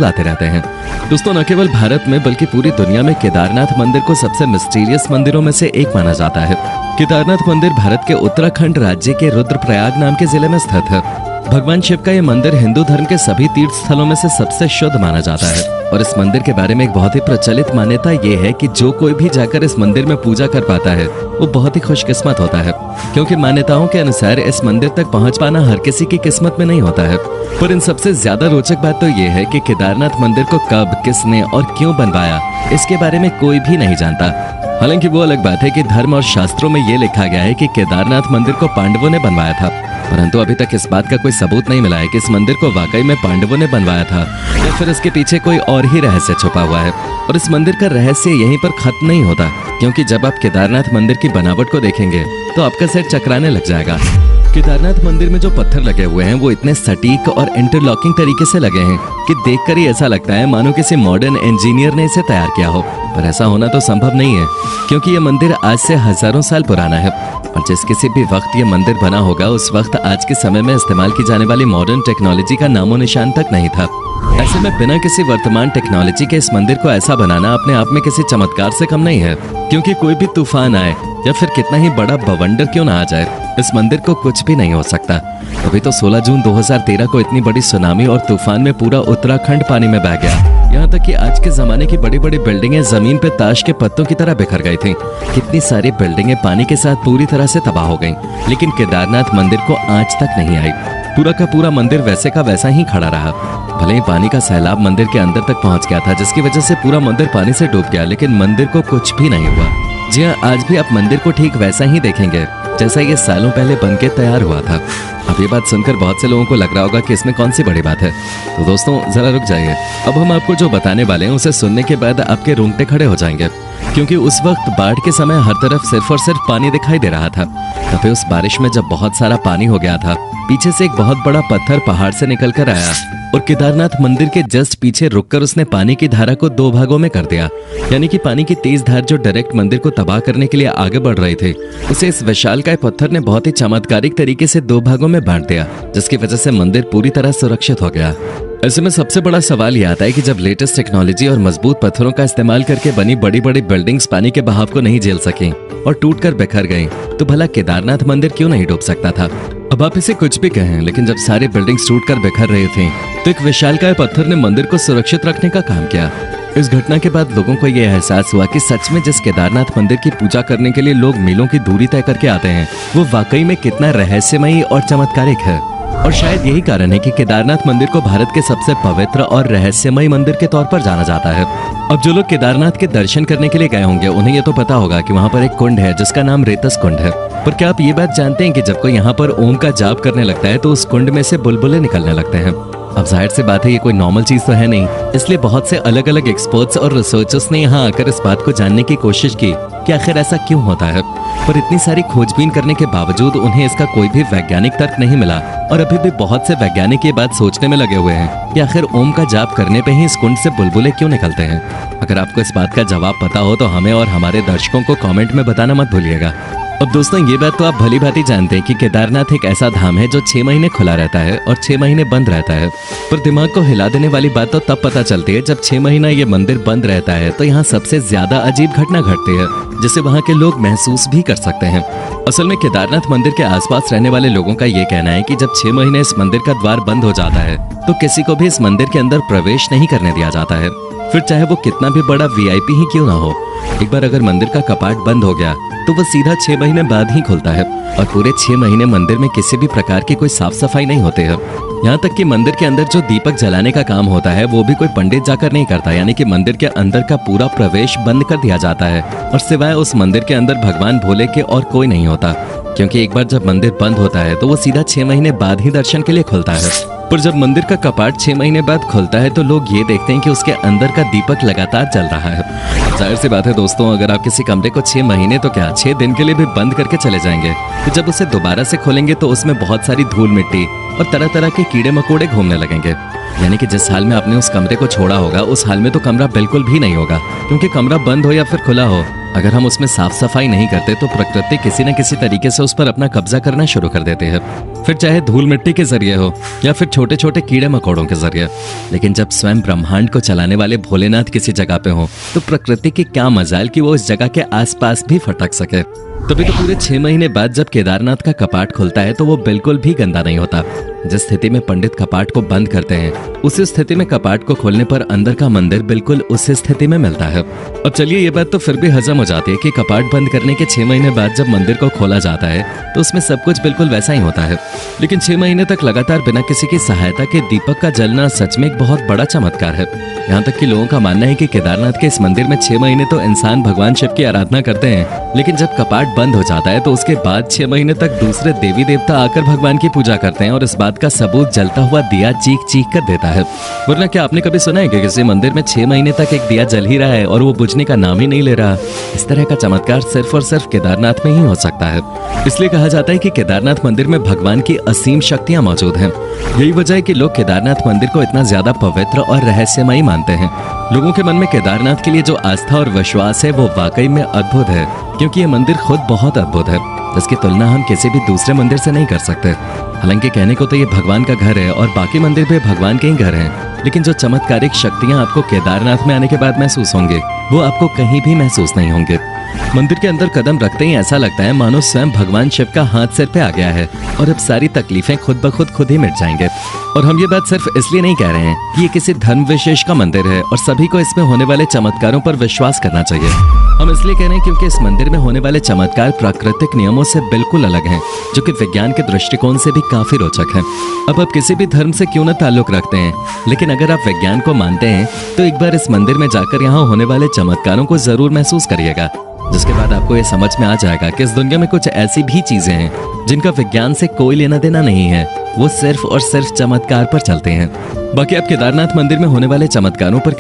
लाते रहते हैं। दोस्तों, न केवल भारत में बल्कि पूरी दुनिया में केदारनाथ मंदिर को सबसे मिस्टीरियस मंदिरों में से एक माना जाता है। केदारनाथ मंदिर भारत के उत्तराखंड राज्य के रुद्रप्रयाग नाम के जिले में स्थित है। भगवान शिव का यह मंदिर हिंदू धर्म के सभी तीर्थ स्थलों में से सबसे शुद्ध माना जाता है। और इस मंदिर के बारे में एक बहुत ही प्रचलित मान्यता ये है कि जो कोई भी जाकर इस मंदिर में पूजा कर पाता है वो बहुत ही खुशकिस्मत होता है, क्योंकि मान्यताओं के अनुसार इस मंदिर तक पहुंच पाना हर किसी की किस्मत में नहीं होता है। पर इन सबसे ज्यादा रोचक बात तो ये है कि केदारनाथ मंदिर को कब, किसने और क्यों बनवाया, इसके बारे में कोई भी नहीं जानता। हालांकि वो अलग बात है कि धर्म और शास्त्रों में ये लिखा गया है कि केदारनाथ मंदिर को पांडवों ने बनवाया था, परंतु अभी तक इस बात का कोई सबूत नहीं मिला है कि इस मंदिर को वाकई में पांडवों ने बनवाया था या फिर इसके पीछे कोई और ही रहस्य छुपा हुआ है। और इस मंदिर का रहस्य यहीं पर खत्म नहीं होता, क्योंकि जब आप केदारनाथ मंदिर की बनावट को देखेंगे तो आपका सिर चकराने लग जाएगा। केदारनाथ मंदिर में जो पत्थर लगे हुए हैं वो इतने सटीक और इंटरलॉकिंग तरीके से लगे हैं कि देखकर ही ऐसा लगता है मानो किसी मॉडर्न इंजीनियर ने इसे तैयार किया हो। पर ऐसा होना तो संभव नहीं है, क्योंकि ये मंदिर आज से हजारों साल पुराना है और जिस किसी भी वक्त ये मंदिर बना होगा उस वक्त आज के समय में इस्तेमाल की जाने वाली मॉडर्न टेक्नोलॉजी का नामो निशान तक नहीं था। ऐसे में बिना किसी वर्तमान टेक्नोलॉजी के इस मंदिर को ऐसा बनाना अपने आप में किसी चमत्कार से कम नहीं है, क्योंकि कोई भी तूफान आए या फिर कितना ही बड़ा बवंडर क्यों ना आ जाए, इस मंदिर को कुछ भी नहीं हो सकता। अभी तो 16 जून 2013 को इतनी बड़ी सुनामी और तूफान में पूरा उत्तराखंड पानी में बह गया। यहाँ तक कि आज के जमाने की बड़ी बड़ी बिल्डिंगें जमीन पे ताश के पत्तों की तरह बिखर गई थीं। कितनी सारी बिल्डिंगें पानी के साथ पूरी तरह से तबाह हो गईं, लेकिन केदारनाथ मंदिर को आज तक नहीं आई। पूरा का पूरा मंदिर वैसे का वैसा ही खड़ा रहा। भले ही पानी का सैलाब मंदिर के अंदर तक पहुंच गया था, जिसकी वजह से पूरा मंदिर पानी से डूब गया, लेकिन मंदिर को कुछ भी नहीं हुआ। जी हाँ, आज भी आप मंदिर को ठीक वैसा ही देखेंगे जैसा ये सालों पहले बनके तैयार हुआ था। अब ये बात सुनकर बहुत से लोगों को लग रहा होगा कि इसमें कौन सी बड़ी बात है। तो दोस्तों, जरा रुक जाइए। अब हम आपको जो बताने वाले हैं उसे सुनने के बाद आपके रोंगटे खड़े हो जाएंगे, क्योंकि उस वक्त बाढ़ के समय हर तरफ सिर्फ और सिर्फ पानी दिखाई दे रहा था। तभी उस बारिश में जब बहुत सारा पानी हो गया था, पीछे से एक बहुत बड़ा पत्थर पहाड़ से निकल कर आया और केदारनाथ मंदिर के जस्ट पीछे रुककर उसने पानी की धारा को 2 भागों में कर दिया। यानी कि पानी की तेज धार जो डायरेक्ट मंदिर को तबाह करने के लिए आगे बढ़ रहे थे, उसे इस विशालकाय पत्थर ने बहुत ही चमत्कारिक तरीके से 2 भागों में बांट दिया, जिसकी वजह से मंदिर पूरी तरह सुरक्षित हो गया। ऐसे में सबसे बड़ा सवाल ये आता है कि जब लेटेस्ट टेक्नोलॉजी और मजबूत पत्थरों का इस्तेमाल करके बनी बड़ी बड़ी बिल्डिंग्स पानी के बहाव को नहीं झेल सकी और टूटकर बिखर गईं, तो भला केदारनाथ मंदिर क्यों नहीं डूब सकता था। अब आप इसे कुछ भी कहें, लेकिन जब सारी बिल्डिंग्स टूटकर बिखर रही थीं, तो एक विशालकाय पत्थर ने मंदिर को सुरक्षित रखने का काम किया। इस घटना के बाद लोगों को यह एहसास हुआ कि सच में जिस केदारनाथ मंदिर की पूजा करने के लिए लोग मीलों की दूरी तय करके आते हैं, वो वाकई में कितना रहस्यमयी और चमत्कारिक है। और शायद यही कारण है कि केदारनाथ मंदिर को भारत के सबसे पवित्र और रहस्यमयी मंदिर के तौर पर जाना जाता है। अब जो लोग केदारनाथ के दर्शन करने के लिए गए होंगे उन्हें ये तो पता होगा कि वहाँ पर एक कुंड है जिसका नाम रेतस कुंड है। पर क्या आप ये बात जानते हैं कि जब कोई यहाँ पर ओम का जाप करने लगता है तो उस कुंड में से बुलबुले निकलने लगते हैं। अब जाहिर सी बात है ये कोई नॉर्मल चीज तो है नहीं, इसलिए बहुत से अलग अलग एक्सपर्ट्स और रिसर्चर्स ने यहाँ आकर इस बात को जानने की कोशिश की कि आखिर ऐसा क्यों होता है। पर इतनी सारी खोजबीन करने के बावजूद उन्हें इसका कोई भी वैज्ञानिक तर्क नहीं मिला और अभी भी बहुत से वैज्ञानिक ये बात सोचने में लगे हुए हैं कि आखिर ओम का जाप करने पे ही इस कुंड से बुलबुले क्यों निकलते हैं। अगर आपको इस बात का जवाब पता हो तो हमें और हमारे दर्शकों को कमेंट में बताना मत भूलिएगा। अब दोस्तों, ये बात तो आप भली भांति जानते हैं कि केदारनाथ एक ऐसा धाम है जो 6 महीने खुला रहता है और 6 महीने बंद रहता है। पर दिमाग को हिला देने वाली बात तो तब पता चलती है जब 6 महीना ये मंदिर बंद रहता है तो यहाँ सबसे ज्यादा अजीब घटना घटती है, जिसे वहाँ के लोग महसूस भी कर सकते हैं। असल में केदारनाथ मंदिर के आसपास रहने वाले लोगों का ये कहना है कि जब 6 महीने इस मंदिर का द्वार बंद हो जाता है तो किसी को भी इस मंदिर के अंदर प्रवेश नहीं करने दिया जाता है, फिर चाहे वो कितना भी बड़ा VIP ही क्यों ना हो। एक बार अगर मंदिर का कपाट बंद हो गया तो वह सीधा 6 महीने बाद ही खुलता है और पूरे 6 महीने मंदिर में किसी भी प्रकार की कोई साफ सफाई नहीं होती है। यहाँ तक कि मंदिर के अंदर जो दीपक जलाने का काम होता है वो भी कोई पंडित जाकर नहीं करता, यानी कि मंदिर के अंदर का पूरा प्रवेश बंद कर दिया जाता है और सिवाय उस मंदिर के अंदर भगवान भोले के और कोई नहीं होता, क्योंकि एक बार जब मंदिर बंद होता है तो वो सीधा 6 महीने बाद ही दर्शन के लिए खुलता है। पर जब मंदिर का कपाट 6 महीने बाद खुलता है तो लोग ये देखते हैं कि उसके अंदर का दीपक लगातार जल रहा है। जाहिर सी बात है दोस्तों, अगर आप किसी कमरे को 6 महीने तो क्या 6 दिन के लिए भी बंद करके चले जाएंगे तो जब उसे दोबारा से खोलेंगे तो उसमें बहुत सारी धूल मिट्टी और तरह तरह के कीड़े मकोड़े घूमने लगेंगे। यानी कि जिस हाल में आपने उस कमरे को छोड़ा होगा उस हाल में तो कमरा बिल्कुल भी नहीं होगा, क्योंकि कमरा बंद हो या फिर खुला हो, अगर हम उसमें साफ सफाई नहीं करते तो प्रकृति किसी न किसी तरीके से उस पर अपना कब्जा करना शुरू कर देते हैं। फिर चाहे धूल मिट्टी के जरिए हो या फिर छोटे छोटे कीड़े मकोड़ों के जरिए। लेकिन जब स्वयं ब्रह्मांड को चलाने वाले भोलेनाथ किसी जगह पे हो तो प्रकृति की क्या मजाल कि वो उस जगह के आसपास भी फटक सके। तभी तो पूरे 6 महीने बाद जब केदारनाथ का कपाट खुलता है तो वो बिल्कुल भी गंदा नहीं होता। जिस स्थिति में पंडित कपाट को बंद करते हैं उसी स्थिति में कपाट को खोलने पर अंदर का मंदिर बिल्कुल उसी स्थिति में मिलता है। अब चलिए ये बात तो फिर भी हजम हो जाती है कि कपाट बंद करने के 6 महीने बाद जब मंदिर को खोला जाता है तो उसमें सब कुछ बिल्कुल वैसा ही होता है। लेकिन 6 महीने तक लगातार बिना किसी की सहायता के दीपक का जलना सच में एक बहुत बड़ा चमत्कार है। यहाँ तक कि लोगों का मानना है कि केदारनाथ के इस मंदिर में 6 महीने तो इंसान भगवान शिव की आराधना करते हैं, लेकिन जब कपाट बंद हो जाता है तो उसके बाद 6 महीने तक दूसरे देवी देवता आकर भगवान की पूजा करते हैं और इस बात का सबूत जलता हुआ दिया चीख चीख कर देता है। वरना क्या आपने कभी सुना है कि किसी मंदिर में 6 महीने तक एक दिया जल ही रहा है और वो बुझने का नाम ही नहीं ले रहा? इस तरह का चमत्कार सिर्फ और सिर्फ केदारनाथ में ही हो सकता है। इसलिए कहा जाता है कि केदारनाथ मंदिर में भगवान की असीम शक्तियां मौजूद हैं। यही वजह है कि लोग केदारनाथ मंदिर को इतना ज्यादा पवित्र और रहस्यमयी मानते हैं। लोगों के मन में केदारनाथ के लिए जो आस्था और विश्वास है वो वाकई में अद्भुत है, क्योंकि ये मंदिर खुद बहुत अद्भुत है जिसकी तुलना हम किसी भी दूसरे मंदिर से नहीं कर सकते। हालांकि कहने को तो ये भगवान का घर है और बाकी मंदिर भी भगवान के ही घर हैं, लेकिन जो चमत्कारिक शक्तियां आपको केदारनाथ में आने के बाद महसूस होंगे वो आपको कहीं भी महसूस नहीं होंगे। मंदिर के अंदर कदम रखते ही ऐसा लगता है मानो स्वयं भगवान शिव का हाथ सिर पे आ गया है और अब सारी तकलीफें खुद ब खुद ही मिट जाएंगे। और हम ये बात सिर्फ इसलिए नहीं कह रहे हैं कि ये किसी धर्म विशेष का मंदिर है और सभी को इसमें होने वाले चमत्कारों पर विश्वास करना चाहिए। हम इसलिए कह रहे हैं क्योंकि इस मंदिर में होने वाले चमत्कार प्राकृतिक नियमों से बिल्कुल अलग हैं, जो कि विज्ञान के दृष्टिकोण से भी काफी रोचक हैं। अब आप किसी भी धर्म से क्यों न ताल्लुक रखते हैं, लेकिन अगर आप विज्ञान को मानते हैं तो एक बार इस मंदिर में जाकर यहाँ होने वाले चमत्कारों को जरूर महसूस करिएगा, जिसके बाद आपको ये समझ में आ जाएगा कि इस दुनिया में कुछ ऐसी भी चीजें हैं जिनका विज्ञान से कोई लेना देना नहीं है, वो सिर्फ और सिर्फ चमत्कार पर चलते हैं। बाकी आप केदारनाथ मंदिर में होने वाले चमत्कारों पर